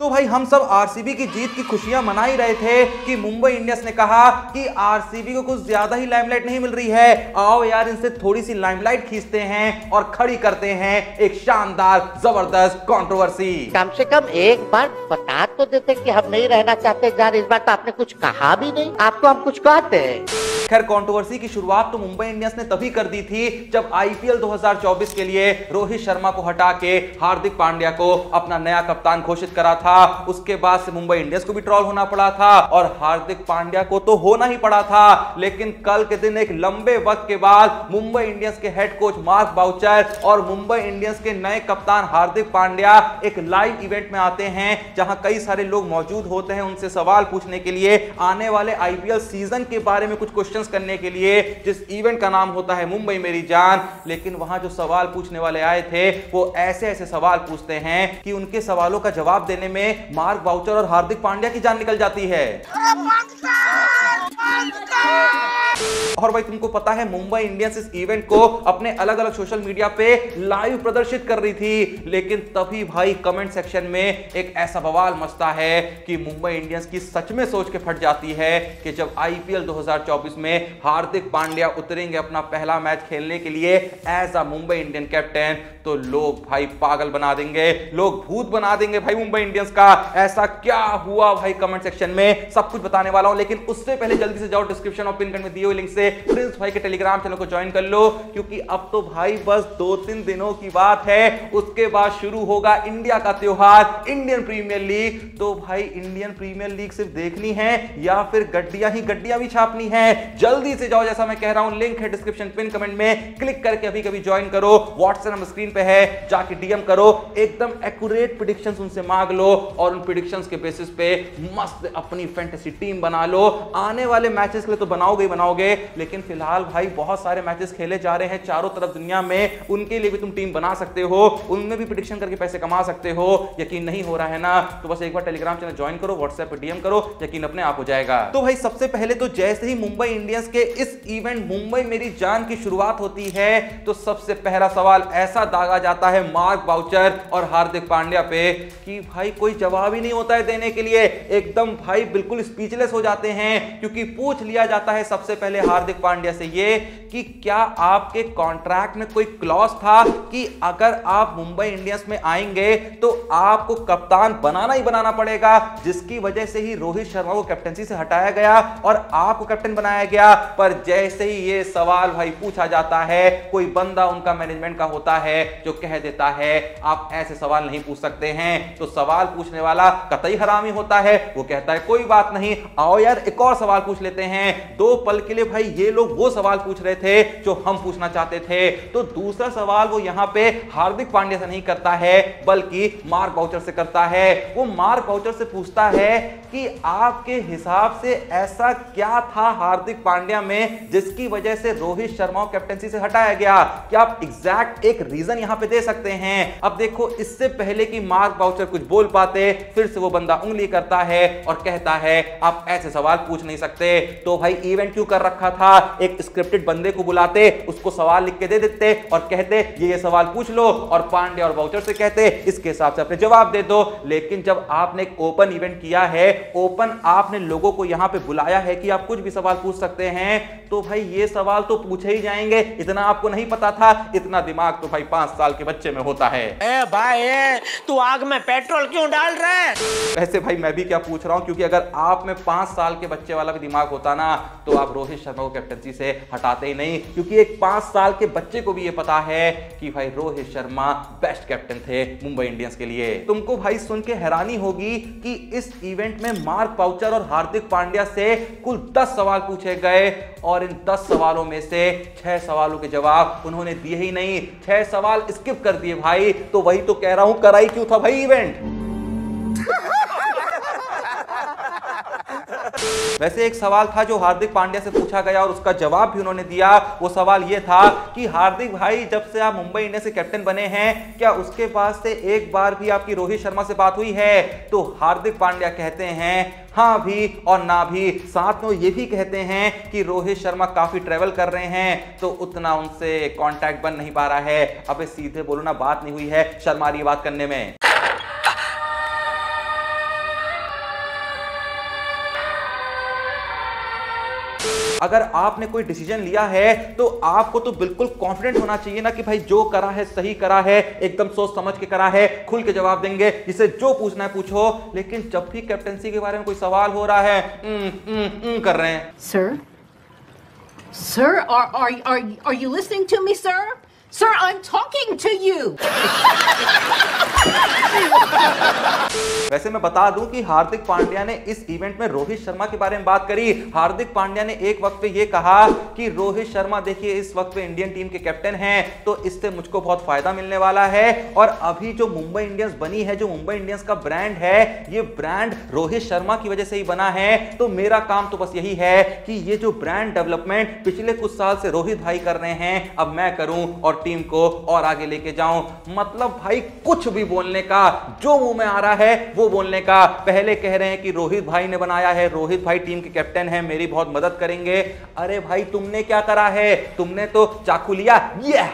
तो भाई हम सब आरसीबी की जीत की खुशियां मना ही रहे थे कि मुंबई इंडियंस ने कहा कि आरसीबी को कुछ ज्यादा ही लाइमलाइट नहीं मिल रही है, आओ यार इनसे थोड़ी सी लाइमलाइट खींचते हैं और खड़ी करते हैं एक शानदार जबरदस्त कंट्रोवर्सी। कम से कम एक बार बता तो देते कि हम नहीं रहना चाहते यार, इस बार तो आपने कुछ कहा भी नहीं, आपको हम कुछ कहते हैं। खैर कंट्रोवर्सी की शुरुआत तो मुंबई इंडियंस ने तभी कर दी थी जब आईपीएल 2024 के लिए रोहित शर्मा को हटा के हार्दिक पांड्या को अपना नया कप्तान घोषित करा था। उसके बाद से मुंबई इंडियंस को भी ट्रॉल होना पड़ा था और हार्दिक पांड्या को तो होना ही पड़ा था। लेकिन कल के दिन एक लंबे वक्त के बाद मुंबई इंडियंस के हेड कोच मार्क बाउचर और मुंबई इंडियंस के नए कप्तान हार्दिक पांड्या एक लाइव इवेंट में आते हैं जहां कई सारे लोग मौजूद होते हैं उनसे सवाल पूछने के लिए, आने वाले आईपीएल सीजन के बारे में कुछ क्वेश्चंस करने के लिए, जिस इवेंट का नाम होता है मुंबई मेरी जान। लेकिन वहां जो सवाल पूछने वाले आए थे वो ऐसे ऐसे सवाल पूछते हैं कि उनके सवालों का जवाब देने में मार्क बाउचर और हार्दिक पांड्या की जान निकल जाती है। और भाई तुमको पता है मुंबई इंडियंस इस इवेंट को अपने अलग अलग सोशल मीडिया पे लाइव प्रदर्शित कर रही थी, लेकिन तभी भाई कमेंट सेक्शन में एक ऐसा बवाल मचता है कि मुंबई इंडियंस की सच में सोच के फट जाती है कि जब आईपीएल 2024 में हार्दिक पांड्या उतरेंगे अपना पहला मैच खेलने के लिए as a Mumbai Indian captain, तो लोग भाई पागल बना देंगे, लोग भूत बना देंगे भाई मुंबई इंडियंस का। ऐसा क्या हुआ भाई कमेंट सेक्शन में सब कुछ बताने वाला हूं, लेकिन उससे पहले जल्दी से जाओ डिस्क्रिप्शन और पिन कमेंट में दिए हुए लिंक से प्रिंस भाई के टेलीग्राम चैनल को ज्वाइन कर लो, क्योंकि अब तो भाई बस 2-3 दिनों की बात है, उसके बाद शुरू होगा इंडिया का त्योहार इंडियन प्रीमियर लीग। तो भाई इंडियन प्रीमियर लीग सिर्फ देखनी है या फिर गड्डियां भी छापनी है? जल्दी से जाओ, जैसा मैं कह रहा हूं लिंक है डिस्क्रिप्शन पिन कमेंट में, क्लिक करके अभी कभी ज्वाइन करो। व्हाट्सएप नंबर स्क्रीन पे है, जाके डीएम करो, एकदम एक्यूरेट प्रेडिक्शंस उनसे मांग लो और उन प्रेडिक्शंस के बेसिस पे मस्त अपनी फैंटेसी टीम बना लो। आने वाले मैचेस के लिए तो बनाओगे, लेकिन फिलहाल भाई बहुत सारे मैचेस खेले जा रहे हैं चारों तरफ दुनिया में, उनके लिए भी तुम टीम बना सकते हो, उनमें भी प्रेडिक्शन करके पैसे कमा सकते हो। यकीन नहीं हो रहा है ना, तो बस एक बार टेलीग्राम चैनल ज्वाइन करो, व्हाट्सएप पे डीएम करो, यकीन अपने आप हो जाएगा। तो भाई सबसे पहले तो जैसे ही मुंबई इंडियंस के इस इवेंट मुंबई मेरी जान की शुरुआत होती है तो सबसे पहला सवाल ऐसा दागा जाता है मार्क बाउचर और हार्दिक पांड्या पे कि भाई कोई जवाब ही नहीं होता है देने के लिए, एकदम भाई बिल्कुल स्पीचलेस हो जाते हैं, क्योंकि पूछ लिया जाता है सबसे पहले हार्दिक पांड्या से ये कि क्या आपके कॉन्ट्रैक्ट में कोई क्लॉज था कि अगर आप मुंबई इंडियंस में आएंगे तो आपको कप्तान बनाना ही बनाना पड़ेगा, जिसकी वजह से ही रोहित शर्मा को कैप्टनसी से हटाया गया और आपको कैप्टन बनाया गया। पर जैसे ही ये सवाल भाई पूछा जाता है, कोई बंदा उनका मैनेजमेंट का होता है जो कह देता है आप ऐसे सवाल नहीं पूछ सकते हैं, तो सवाल पूछने वाला कतई हरामी होता है, वो कहता है कोई बात नहीं, आओ यार एक और सवाल पूछ लेते हैं। 2 पल के लिए भाई ये लोग वो सवाल पूछ रहे थे जो हम पूछना चाहते थे। तो दूसरा सवाल वो यहां पे हार्दिक पांड्या से नहीं करता है बल्कि मार्क बाउचर से करता है। वो मार्क बाउचर से पूछता है कि आपके हिसाब से ऐसा क्या था हार्दिक पांड्या में जिसकी वजह से रोहित शर्मा को कैप्टनसी से हटाया गया, क्या आप एग्जैक्ट एक रीजन यहां पे दे सकते हैं? अब देखो, इससे पहले कि मार्क बाउचर कुछ बोल पाते फिर से वो बंदा उंगली करता है और कहता है आप ऐसे सवाल पूछ नहीं सकते। तो भाई इवेंट क्यों कर रखा था? एक स्क्रिप्टेड बंदे को बुलाते, उसको सवाल लिख के दे देते और कहते ये सवाल पूछ लो, और पांड्या और बाउचर से कहते इसके हिसाब से अपने जवाब दे दो। लेकिन जब आपने एक ओपन इवेंट किया है, ओपन आपने लोगों को यहां पे बुलाया है कि आप कुछ भी सवाल पूछ सकते हैं, तो भाई ये सवाल तो पूछे ही जाएंगे। इतना आपको नहीं पता था? इतना दिमाग तो भाई 5 साल के बच्चे में होता है। ए भाई तू आग में पेट्रोल क्यों डाल रहा है? वैसे भाई मैं भी क्या पूछ रहा हूं, क्योंकि अगर आप में 5 साल के बच्चे वाला भी दिमाग होता ना तो आप रोहित शर्मा को कैप्टनसी से हटाते ही नहीं, क्योंकि एक 5 साल के बच्चे को भी ये पता है कि भाई रोहित शर्मा बेस्ट कैप्टन थे मुंबई इंडियंस के लिए। तुमको भाई सुन के हैरानी होगी कि इस इवेंट में मार्क बाउचर और हार्दिक पांड्या से कुल 10 सवाल पूछे गए और इन 10 सवालों में से 6 सवालों के जवाब उन्होंने दिए ही नहीं, 6 सवाल स्किप कर दिए भाई। तो वही तो कह रहा हूं, कराई क्यों था भाई इवेंट? वैसे एक सवाल था जो हार्दिक पांड्या से पूछा गया और उसका जवाब भी उन्होंने दिया। वो सवाल ये था कि हार्दिक भाई जब से आप मुंबई इंडियंस के कैप्टन बने हैं, क्या उसके बाद से एक बार भी आपकी रोहित शर्मा से बात हुई है? तो हार्दिक पांड्या कहते हैं हाँ भी और ना भी, साथ में ये भी कहते हैं कि रोहित शर्मा काफी ट्रेवल कर रहे हैं तो उतना उनसे कांटेक्ट बन नहीं पा रहा है। अबे सीधे बोलो ना, बात नहीं हुई है, शर्मा रही है बात करने में। अगर आपने कोई डिसीजन लिया है तो आपको तो बिल्कुल कॉन्फिडेंट होना चाहिए ना कि भाई जो करा है सही करा है, एकदम सोच समझ के करा है, खुल के जवाब देंगे, जिसे जो पूछना है पूछो। लेकिन जब भी कैप्टेंसी के बारे में कोई सवाल हो रहा है कर रहे हैं। Sir, are you listening to me, sir? Sir, I'm talking to you. वैसे मैं बता दूं कि हार्दिक पांड्या ने इस इवेंट में रोहित शर्मा के बारे में बात करी। हार्दिक पांड्या ने एक वक्त पे ये कहा कि रोहित शर्मा देखिए इस वक्त पे इंडियन टीम के कैप्टन हैं, तो इससे मुझको बहुत फायदा मिलने वाला है। और अभी जो मुंबई इंडियंस बनी है, जो मुंबई इंडियंस का ब्रांड है, ये ब्रांड रोहित शर्मा की वजह से ही बना है। तो मेरा काम तो बस यही है कि ये जो ब्रांड डेवलपमेंट पिछले कुछ साल से रोहित भाई कर रहे हैं, अब मैं करूं और टीम को और आगे लेके जाऊं। मतलब भाई कुछ भी बोलने का, जो मुंह में आ रहा है वो बोलने का। पहले कह रहे हैं कि रोहित भाई ने बनाया है, रोहित भाई टीम के कैप्टन हैं, मेरी बहुत मदद करेंगे। अरे भाई तुमने क्या करा है? तुमने तो चाकू लिया।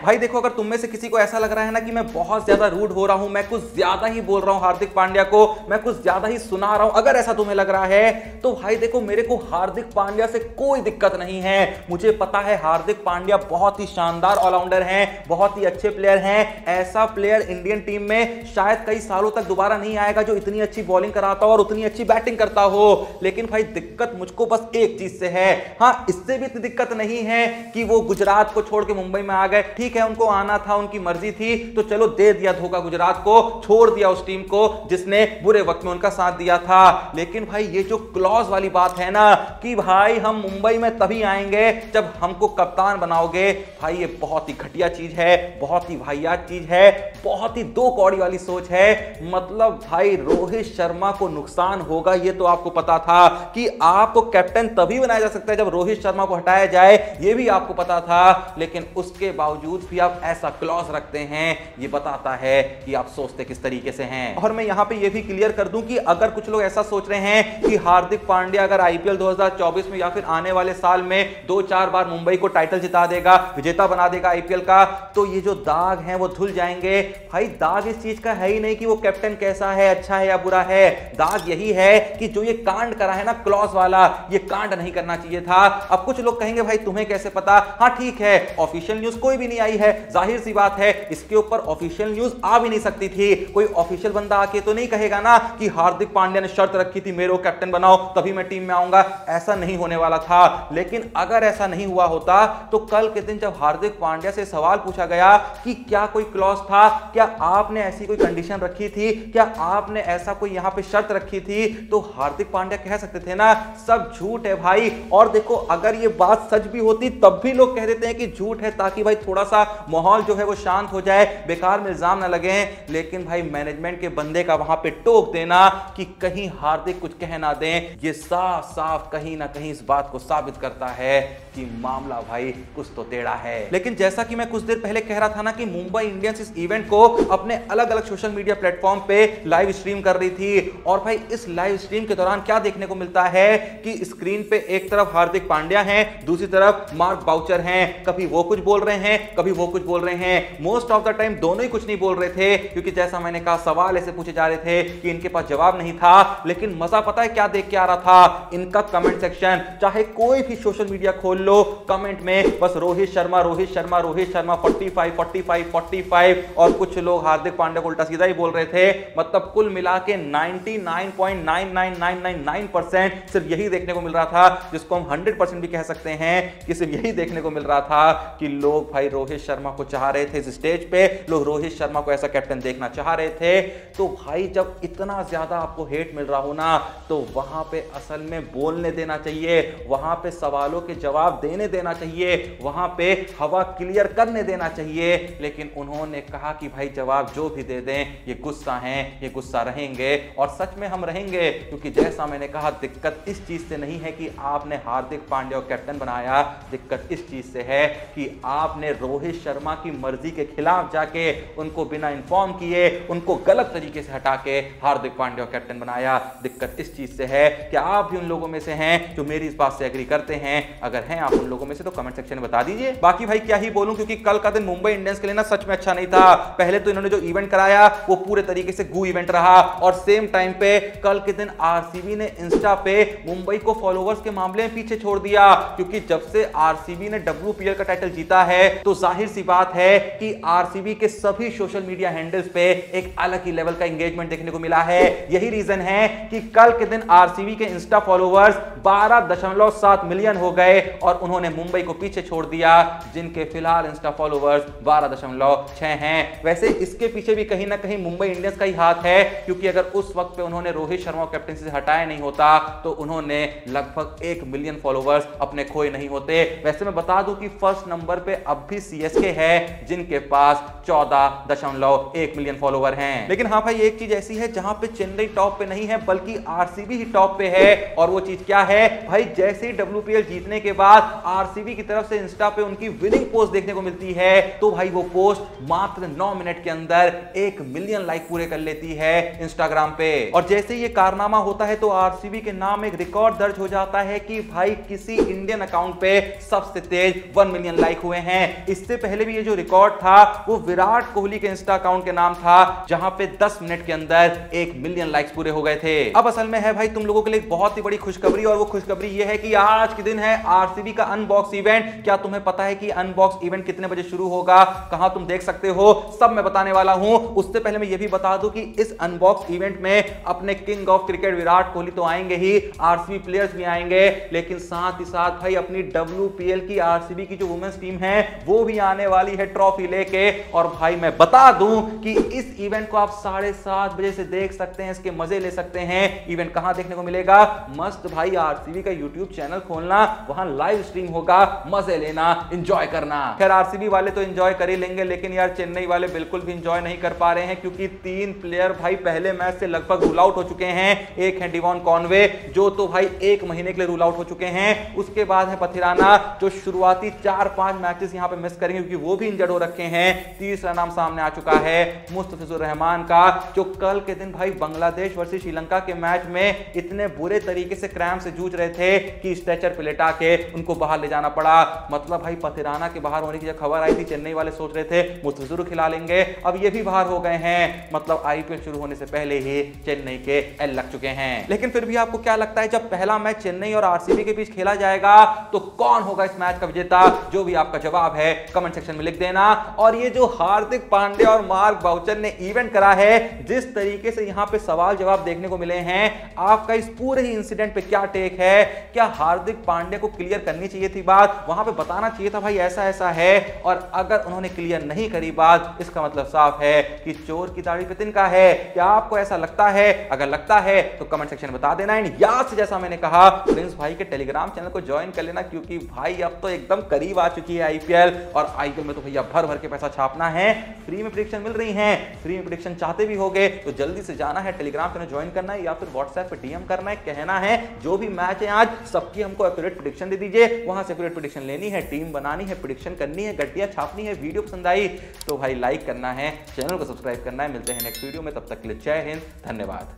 भाई देखो, अगर तुम में से किसी को ऐसा लग रहा है ना कि मैं बहुत ज्यादा रूड हो रहा हूं, मैं कुछ ज्यादा ही बोल रहा हूं हार्दिक पांड्या को, मैं कुछ ज्यादा ही सुना रहा हूं, अगर ऐसा तुम्हें लग रहा है तो भाई देखो, मेरे को हार्दिक पांड्या से कोई दिक्कत नहीं है। मुझे पता है हार्दिक पांड्या बहुत ही शानदार ऑलराउंडर हैं, बहुत ही अच्छे प्लेयर हैं। ऐसा प्लेयर इंडियन टीम में शायद कई सालों तक दोबारा नहीं आएगा जो इतनी अच्छी बॉलिंग कराता हो और उतनी अच्छी बैटिंग करता हो। लेकिन भाई दिक्कत मुझको बस एक चीज से है, हाँ इससे भी इतनी दिक्कत नहीं है कि वो गुजरात को छोड़ के मुंबई में आ गए। ठीक है, उनको आना था, उनकी मर्जी थी, तो चलो दे दिया धोखा गुजरात को, छोड़ दिया उस टीम को जिसने बुरे वक्त में उनका साथ दिया था। लेकिन भाई ये जो क्लॉज वाली बात है ना कि भाई हम मुंबई में तभी आएंगे जब हमको कप्तान बनाओगे, भाई ये बहुत ही घटिया चीज है, बहुत ही वाहियात चीज है, बहुत ही दो कौड़ी वाली सोच है। मतलब भाई रोहित शर्मा को नुकसान होगा ये तो आपको पता था कि आपको कैप्टन तभी बनाया जा सकता है जब रोहित शर्मा को हटाया जाए, ये भी आपको पता था। लेकिन उसके बावजूद भी आप ऐसा क्लॉज रखते हैं, ये बताता है कि आप सोचते किस तरीके से हैं। और मैं यहां पे ये भी क्लियर कर दूं कि अगर कुछ लोग ऐसा सोच रहे हैं कि हार्दिक पांड्या अगर आईपीएल 2024 में या फिर आने वाले साल में 2-4 बार मुंबई को टाइटल जिता देगा, विजेता बना देगा आईपीएल का, तो ये जो दाग हैं वो धुल जाएंगे। भाई दाग इस चीज का है ही नहीं कि वो कैप्टन कैसा है, अच्छा है या बुरा है। दाग यही है कि जो ये कांड करा है ना क्लॉज वाला, ये कांड नहीं करना चाहिए था। अब कुछ लोग कहेंगे भाई तुम्हें कैसे पता? हाँ ठीक है, ऑफिशियल न्यूज कोई भी नहीं आई है, जाहिर सी बात है इसके ऊपर ऑफिशियल न्यूज आ भी नहीं सकती थी। कोई ऑफिशियल बंदा आके तो नहीं कहेगा ना कि हार्दिक पांड्या ने शर्त रखी थी मेरे को कैप्टन बनाओ तभी मैं टीम में आऊंगा, ऐसा नहीं होने वाला था। लेकिन अगर ऐसा नहीं हुआ होता तो कल के दिन जब हार्दिक पांड्या से सवाल पूछा गया कि क्या कोई क्लॉज था, क्या आपने ऐसी कोई कंडीशन रखी थी, क्या आपने ऐसा कोई यहां पे शर्त रखी थी, तो हार्दिक पांड्या कह सकते थे ना सब झूठ है भाई। और देखो अगर ये बात सच भी होती तब भी लोग कह देते हैं कि झूठ है ताकि भाई थोड़ा सा माहौल जो है वो शांत हो जाए, बेकार में इल्जाम ना लगे। लेकिन भाई मैनेजमेंट के बंदे का वहां पे टोक देना कि कहीं हार्दिक कुछ कह ना दें, ये साफ साफ कहीं ना कहीं इस बात को साबित करता है कि मामला भाई कुछ तो टेढ़ा है। लेकिन जैसा कि मैं कुछ देर पहले कह रहा था ना कि मुंबई इंडियंस इस इवेंट को अपने अलग अलग सोशल मीडिया प्लेटफॉर्म पे लाइव स्ट्रीम कर रही थी। और भाई इस लाइव स्ट्रीम के दौरान क्या देखने को मिलता है कि स्क्रीन पे एक तरफ हार्दिक पांड्या हैं, दूसरी तरफ मार्क बाउचर हैं। कभी वो कुछ बोल रहे हैं, कभी वो कुछ बोल रहे हैं। मोस्ट ऑफ द टाइम दोनों ही कुछ नहीं बोल रहे थे, क्योंकि जैसा मैंने कहा सवाल ऐसे पूछे जा रहे थे कि इनके पास जवाब नहीं था। लेकिन मजा पता है क्या देख के आ रहा था? इनका कमेंट सेक्शन, चाहे कोई भी सोशल मीडिया खोल लो, कमेंट में बस रोहित शर्मा रोहित शर्मा रोहित शर्मा 45 45 45 और कुछ लोग हार्दिक पांड्या को उल्टा सीधा ही बोल रहे थे। मतलब कुल मिला के 99.99999% सिर्फ यही देखने को मिल रहा था, जिसको हम 100% भी कह सकते हैं कि सिर्फ यही देखने को मिल रहा था कि लोग भाई रोहित शर्मा को चाह रहे थे। इस स्टेज पे लोग रोहित शर्मा को ऐसा कैप्टन देखना चाह रहे थे। तो भाई जब इतना ज्यादा आपको हेट मिल रहा हो ना, तो वहां पे असल में बोलने देना चाहिए, वहां पे सवालों के जवाब देने देना चाहिए, वहां पे हवा क्लियर करने देना चाहिए। लेकिन उन्होंने कहा कि भाई जवाब जो भी दे दें, ये गुस्सा हैं, ये गुस्सा रहेंगे। और सच में हम रहेंगे, क्योंकि जैसा मैंने कहा दिक्कत इस चीज से नहीं है कि आपने हार्दिक पांड्या को कैप्टन बनाया, दिक्कत इस चीज से है कि आपने रोहित शर्मा की मर्जी के खिलाफ जाके उनको बिना इन्फॉर्म किए, उनको गलत तरीके से हटा के हार्दिक पांड्या को कैप्टन बनाया। दिक्कत इस चीज से है कि आप भी उन लोगों में से हैं जो मेरी इस बात से एग्री करते हैं। अगर हैं आप उन लोगों में से तो कमेंट सेक्शन में बता दीजिए। बाकी भाई क्या ही बोलूं, क्योंकि कल कल का दिन मुंबई इंडियंस के लिए ना सच में अच्छा नहीं था। पहले तो इन्होंने जो इवेंट कराया वो पूरे तरीके से गू इवेंट रहा, और सेम टाइम पे कल के दिन आरसीबी ने इंस्टा पे मुंबई को फॉलोवर्स के मामले में पीछे छोड़ दिया, क्योंकि जब से आरसीबी ने डब्ल्यूपीएल का टाइटल जीता है तो जाहिर सी बात है कि आरसीबी के सभी सोशल मीडिया हैंडल्स पे एक अलग ही लेवल का एंगेजमेंट देखने को मिला है। यही रीजन है कि कल के दिन आरसीबी के इंस्टा फॉलोवर्स 12.7 मिलियन हो गए और उन्होंने मुंबई को पीछे छोड़ दिया, जिनके फिलहाल इंस्टा फॉलोवर्स 12.6 हैं। वैसे इसके पीछे भी कहीं ना कहीं मुंबई इंडियंस का ही हाथ है, क्योंकि अगर उस वक्त पे उन्होंने रोहित शर्मा को कैप्टनसी से हटाया नहीं होता तो उन्होंने लगभग 1 मिलियन फॉलोवर्स अपने खोए नहीं होते। वैसे मैं बता दूं कि फर्स्ट नंबर पे अब भी सीएसके है, जिनके पास 14.1 मिलियन फॉलोवर हैं। लेकिन हाँ भाई, एक चीज ऐसी है जहां पे चेन्नई टॉप पे नहीं है बल्कि आरसीबी ही टॉप पे है, और वो चीज क्या है भाई, जैसे ही डब्ल्यूपीएल जीतने के बाद आरसीबी की तरफ से इंस्टा पे उनकी विनिंग पोस्ट देखने को मिलती है, तो भाई वो पोस्ट मात्र 9 मिनट के अंदर 1 मिलियन लाइक पूरे कर लेती है इंस्टाग्राम पे। और जैसे ये कारनामा होता है तो आरसीबी के नाम एक रिकॉर्ड दर्ज हो जाता है कि भाई किसी इंडियन अकाउंट पे सबसे तेज 1 मिलियन लाइक हुए हैं। इससे पहले भी ये जो रिकॉर्ड था वो विराट कोहली के इंस्टा अकाउंट के नाम था, जहां पे 10 मिनट के अंदर 1 मिलियन लाइक्स पूरे हो गए थे। अब असल में है भाई तुम लोगों के लिए एक बहुत ही बड़ी खुशखबरी, और वो खुशखबरी ये है कि आज के दिन है आरसीबी का अनबॉक्स इवेंट। क्या तुम्हें पता है कि अनबॉक्स इवेंट कितने बजे शुरू होगा, कहां तुम देख सकते हो, सब मैं बताने वाला हूं। उससे पहले मैं ये भी बता दूं कि इस अनबॉक्स इवेंट में अपने king of cricket Virat Kohli तो आएंगे ही, आरसीबी प्लेयर्स भी आएंगे, लेकिन साथ ही साथ भाई अपनी डब्ल्यूपीएल की आरसीबी की जो वुमेन्स टीम है वो भी आने वाली है ट्रॉफी लेके। और भाई मैं बता दूं कि इस इवेंट को आप 7:30 बजे से देख सकते हैं, इसके मजे ले सकते हैं। इवेंट कहां देखने को मिलेगा, मस्त भाई आरसीबी का यूट्यूब चैनल खोलना, वहां लाइव स्ट्रीम होगा, मजे लेना, एंजॉय करना। खैर आरसीबी वाले तो एंजॉय कर ही लेंगे, लेकिन यार चेन्नई वाले बिल्कुल भी एंजॉय नहीं कर पा रहे हैं, क्योंकि 3 प्लेयर भाई पहले मैच से लगभग रूल आउट हो चुके हैं। एक है डिवॉन कॉनवे, जो तो भाई 1 महीने के लिए रूल आउट हो चुके हैं। उसके बाद है पथिराना, जो शुरुआती 4-5 मैचेस यहां पे मिस करेंगे क्योंकि वो भी इंजर्ड हो रखे हैं। तीसरा नाम सामने आ चुका है मुस्तफिजुर रहमान का, जो कल के दिन भाई बांग्लादेश वर्सेस श्रीलंका के मैच में इतने बुरे तरीके से क्रैम्प से जूझ रहे थे कि स्ट्रेचर पे लेटा के उनको बाहर ले जाना पड़ा। मतलब भाई पथिराना के बाहर होने की जब खबर आई थी, चेन्नई वाले सोच रहे थे मुस्तफिजुर खिला लेंगे, अब ये भी बाहर हो गए हैं। मतलब आईपीएल शुरू होने से पहले ही चेन्नई के एल लग चुके हैं। लेकिन फिर भी आपको क्या लगता है, जब पहला मैच चेन्नई और आरसीबी के बीच खेला जाएगा तो कौन होगा इस मैच का विजेता? जो भी आपका जवाब है कमेंट सेक्शन में लिख देना। और ये जो हार्दिक पांड्या और मार्क बाउचर ने इवेंट करा है, जिस तरीके से यहां पे सवाल जवाब देखने को मिले हैं, आपका इस पूरे ही इंसिडेंट पे क्या टेक है? क्या हार्दिक पांड्या को क्लियर करनी चाहिए थी बात, वहां पे बताना चाहिए था भाई ऐसा ऐसा है, और अगर उन्होंने क्लियर नहीं करी बात, इसका मतलब साफ है कि चोर की दाढ़ी पे तिनका है। क्या आपको ऐसा लगता है? अगर लगता है तो कमेंट सेक्शन में बता देना। याद से जैसा मैंने कहा, प्रिंस भाई के टेलीग्राम चैनल को ज्वाइन कर लेना, क्योंकि भाई अब तो एकदम करीब आ चुकी है आईपीएल, और आईपीएल में तो भैया भर भर के पैसा छापना है। फ्री में प्रेडिक्शन मिल रही है, फ्री में प्रेडिक्शन चाहते भी होगे तो जल्दी से जाना है, टेलीग्राम चैनल ज्वाइन करना है, या फिर व्हाट्सएप पे डीएम करना है, कहना है जो भी मैच है आज सबकी हमको एक्यूरेट प्रेडिक्शन दे दीजिए। वहां से एक्यूरेट प्रेडिक्शन लेनी है, टीम बनानी है, प्रेडिक्शन करनी है, गड्डियां छापनी है। वीडियो पसंद आई तो भाई लाइक करना है, चैनल को सब्सक्राइब करना है। मिलते हैं नेक्स्ट वीडियो में, तब तक के लिए जय हिंद, धन्यवाद।